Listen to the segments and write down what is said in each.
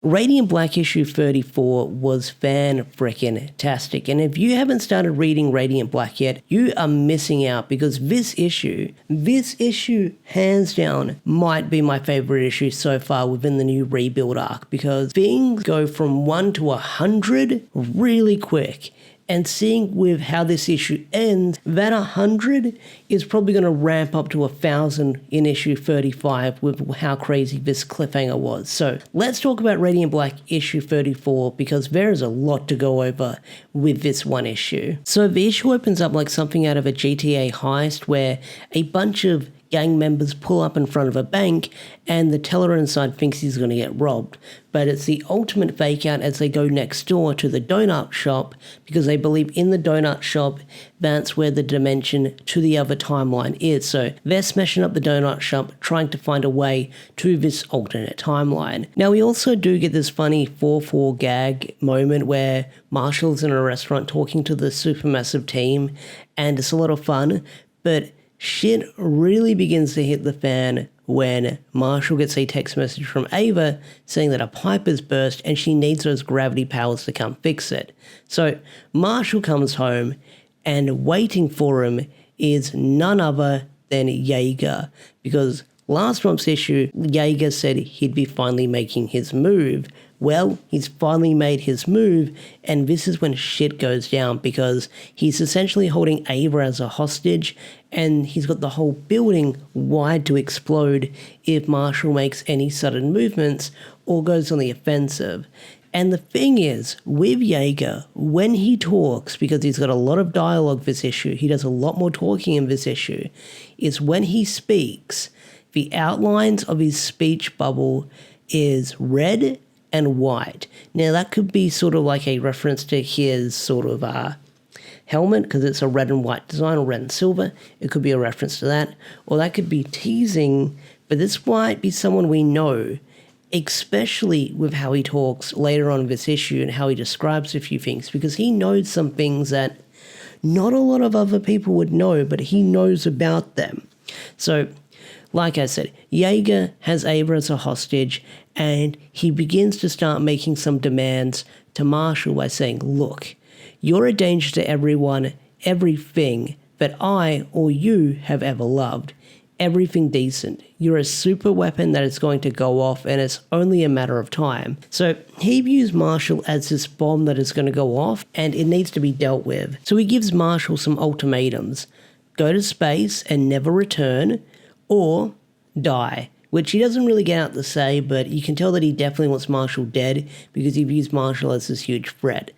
Radiant Black issue 34 was fan-frickin-tastic, and if you haven't started reading Radiant Black yet, you are missing out because this issue, hands down, might be my favorite issue so far within the new Rebuild arc because things go from 1 to 100 really quick. And seeing with how this issue ends, that 100 is probably going to ramp up to 1,000 in issue 35 with how crazy this cliffhanger was. So let's talk about Radiant Black issue 34 because there is a lot to go over with this one issue. So the issue opens up like something out of a GTA heist where a bunch of gang members pull up in front of a bank and the teller inside thinks he's going to get robbed. But it's the ultimate fake out as they go next door to the donut shop because they believe in the donut shop that's where the dimension to the other timeline is. So they're smashing up the donut shop trying to find a way to this alternate timeline. Now we also do get this funny 4-4 gag moment where Marshall's in a restaurant talking to the supermassive team and it's a lot of fun, but shit really begins to hit the fan when Marshall gets a text message from Ava saying that a pipe has burst and she needs those gravity powers to come fix it. So Marshall comes home and waiting for him is none other than Jaeger because last month's issue, Jaeger said he'd be finally making his move. Well, he's finally made his move, and this is when shit goes down because he's essentially holding Ava as a hostage, and he's got the whole building wide to explode if Marshall makes any sudden movements or goes on the offensive. And the thing is, with Jaeger, when he talks, because he's got a lot of dialogue this issue, he does a lot more talking in this issue, is when he speaks, the outlines of his speech bubble is red and white. Now that could be sort of like a reference to his sort of helmet because it's a red and white design or red and silver. It could be a reference to that. Or that could be teasing, but this might be someone we know, especially with how he talks later on in this issue and how he describes a few things because he knows some things that not a lot of other people would know, but he knows about them. So like I said, Jaeger has Ava as a hostage and he begins to start making some demands to Marshall by saying, look, you're a danger to everyone, everything that I or you have ever loved, everything decent. You're a super weapon that is going to go off and it's only a matter of time. So he views Marshall as this bomb that is going to go off and it needs to be dealt with. So he gives Marshall some ultimatums. Go to space and never return, or die, which he doesn't really get out to say, but you can tell that he definitely wants Marshall dead because he views Marshall as this huge threat.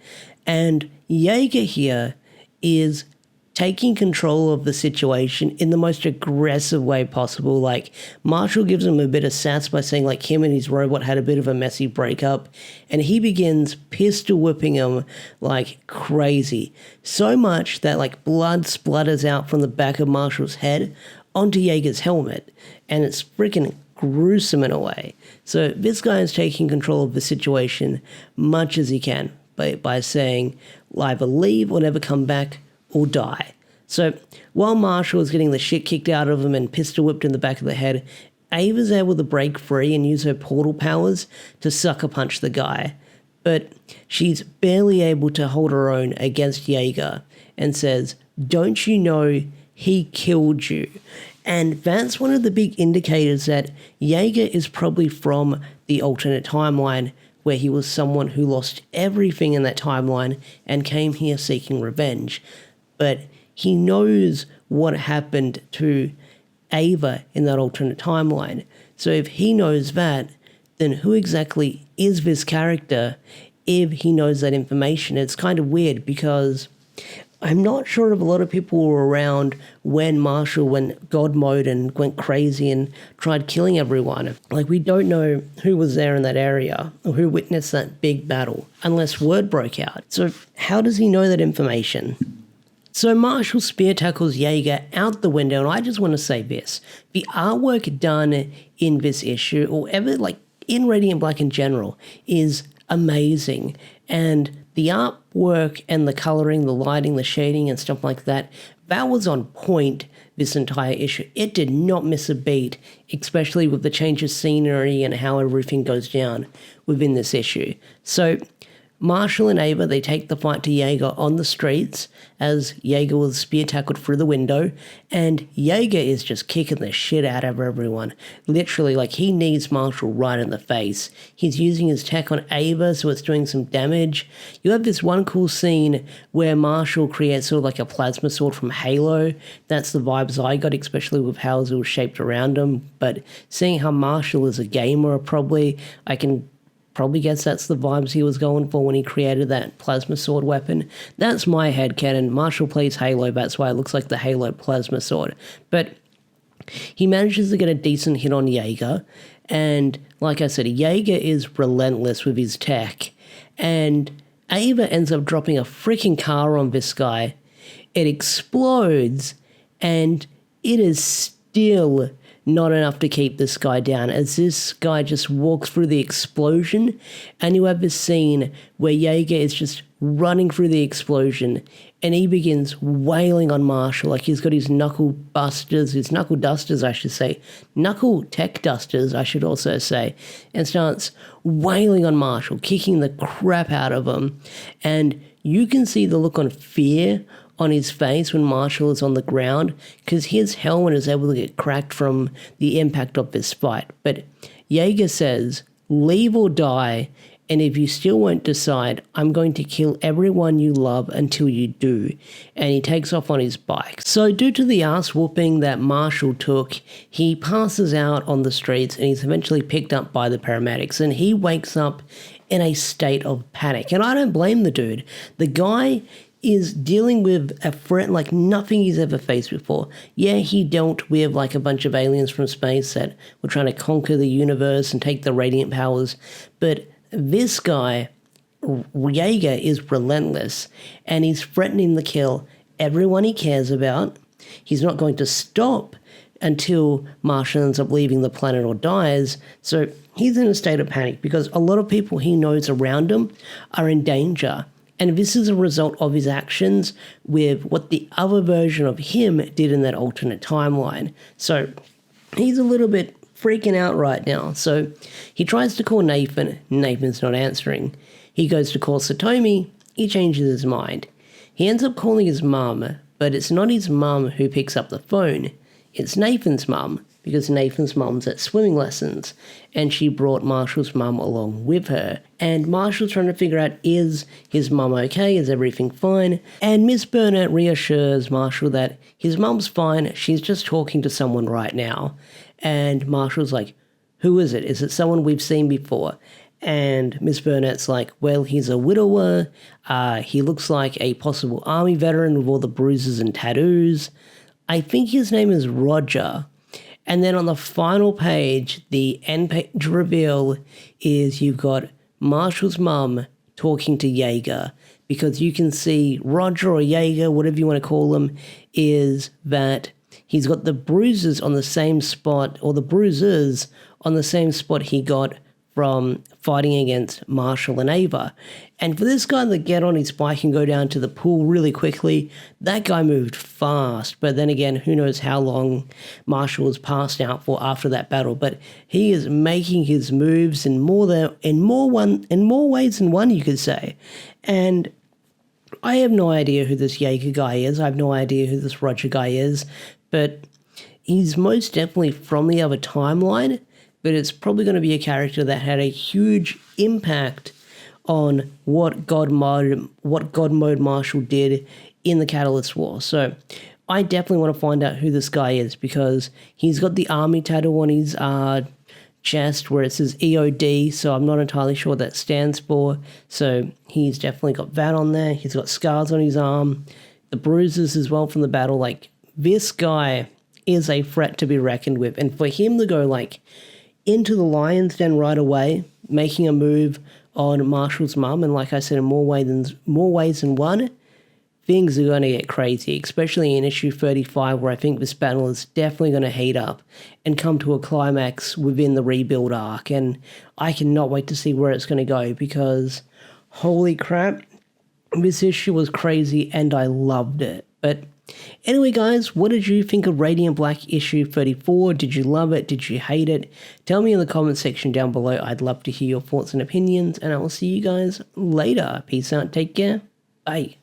And Jaeger here is taking control of the situation in the most aggressive way possible. Like, Marshall gives him a bit of sass by saying like him and his robot had a bit of a messy breakup, and he begins pistol whipping him like crazy. So much that like blood splutters out from the back of Marshall's head onto Jaeger's helmet, and it's freaking gruesome in a way. So this guy is taking control of the situation much as he can by saying either leave or never come back or die. So while Marshall is getting the shit kicked out of him and pistol whipped in the back of the head, Ava's able to break free and use her portal powers to sucker punch the guy. But she's barely able to hold her own against Jaeger and says, don't you know he killed you? And that's one of the big indicators that Jaeger is probably from the alternate timeline where he was someone who lost everything in that timeline and came here seeking revenge. But he knows what happened to Ava in that alternate timeline. So if he knows that, then who exactly is this character if he knows that information? It's kind of weird because I'm not sure if a lot of people were around when Marshall went God mode and went crazy and tried killing everyone. Like, we don't know who was there in that area or who witnessed that big battle unless word broke out. So how does he know that information? So Marshall spear tackles Jaeger out the window, and I just want to say this. The artwork done in this issue, or ever like in Radiant Black in general, is amazing. And the artwork and the coloring, the lighting, the shading and stuff like that, that was on point this entire issue. It did not miss a beat, especially with the change of scenery and how everything goes down within this issue. So Marshall and Ava, they take the fight to Jaeger on the streets as Jaeger was spear tackled through the window, and Jaeger is just kicking the shit out of everyone. Literally, like, he knees Marshall right in the face. He's using his tech on Ava, so it's doing some damage. You have this one cool scene where Marshall creates sort of like a plasma sword from Halo. That's the vibes I got, especially with how it was shaped around him. But seeing how Marshall is a gamer, I can probably guess that's the vibes he was going for when he created that plasma sword weapon. That's my headcanon. Marshall plays Halo, that's why it looks like the Halo plasma sword. But he manages to get a decent hit on Jaeger, and like I said, Jaeger is relentless with his tech, and Ava ends up dropping a freaking car on this guy. It explodes, and it is still not enough to keep this guy down, as this guy just walks through the explosion, and you have this scene where Jaeger is just running through the explosion, and he begins wailing on Marshall, like he's got his knuckle dusters, I should say, knuckle tech dusters, I should also say, and starts wailing on Marshall, kicking the crap out of him, and you can see the look on fear on his face when Marshall is on the ground, because his helmet is able to get cracked from the impact of this fight. But Jaeger says, "Leave or die, and if you still won't decide, I'm going to kill everyone you love until you do." And he takes off on his bike. So due to the ass whooping that Marshall took, he passes out on the streets, and he's eventually picked up by the paramedics, and he wakes up in a state of panic. And I don't blame the dude. The guy is dealing with a threat like nothing he's ever faced before. Yeah, he dealt with like a bunch of aliens from space that were trying to conquer the universe and take the radiant powers, but this guy, Jaeger, is relentless, and he's threatening to kill everyone he cares about. He's not going to stop until Marshall ends up leaving the planet or dies, so he's in a state of panic because a lot of people he knows around him are in danger. And this is a result of his actions with what the other version of him did in that alternate timeline. So he's a little bit freaking out right now. So he tries to call Nathan. Nathan's not answering. He goes to call Satomi. He changes his mind. He ends up calling his mum, but it's not his mum who picks up the phone. It's Nathan's mum, because Nathan's mum's at swimming lessons, and she brought Marshall's mum along with her. And Marshall's trying to figure out, is his mum okay? Is everything fine? And Miss Burnett reassures Marshall that his mum's fine, she's just talking to someone right now. And Marshall's like, who is it? Is it someone we've seen before? And Miss Burnett's like, well, he's a widower. He looks like a possible army veteran with all the bruises and tattoos. I think his name is Roger. And then on the final page, the end page reveal is you've got Marshall's mum talking to Jaeger, because you can see Roger or Jaeger, whatever you want to call him, is that he's got the bruises on the same spot, or the bruises on the same spot he got from fighting against Marshall and Ava. And for this guy to get on his bike and go down to the pool really quickly, that guy moved fast. But then again, who knows how long Marshall was passed out for after that battle. But he is making his moves in more ways than one, you could say. And I have no idea who this Jaeger guy is. I have no idea who this Roger guy is. But he's most definitely from the other timeline. But it's probably going to be a character that had a huge impact on what God Mode Marshall did in the Catalyst War. So I definitely want to find out who this guy is, because he's got the army tattoo on his chest where it says EOD, so I'm not entirely sure what that stands for. So he's definitely got that on there. He's got scars on his arm, the bruises as well from the battle. Like, this guy is a threat to be reckoned with. And for him to go like into the lion's den right away, making a move on Marshall's mum, and like I said, in more ways than one, things are going to get crazy, especially in issue 35, where I think this battle is definitely going to heat up and come to a climax within the rebuild arc. And I cannot wait to see where it's going to go, because holy crap, this issue was crazy and I loved it. But Anyway, guys, what did you think of Radiant Black issue 34? Did you love it? Did you hate it? Tell me in the comment section down below. I'd love to hear your thoughts and opinions, and I will see you guys later. Peace out. Take care. Bye.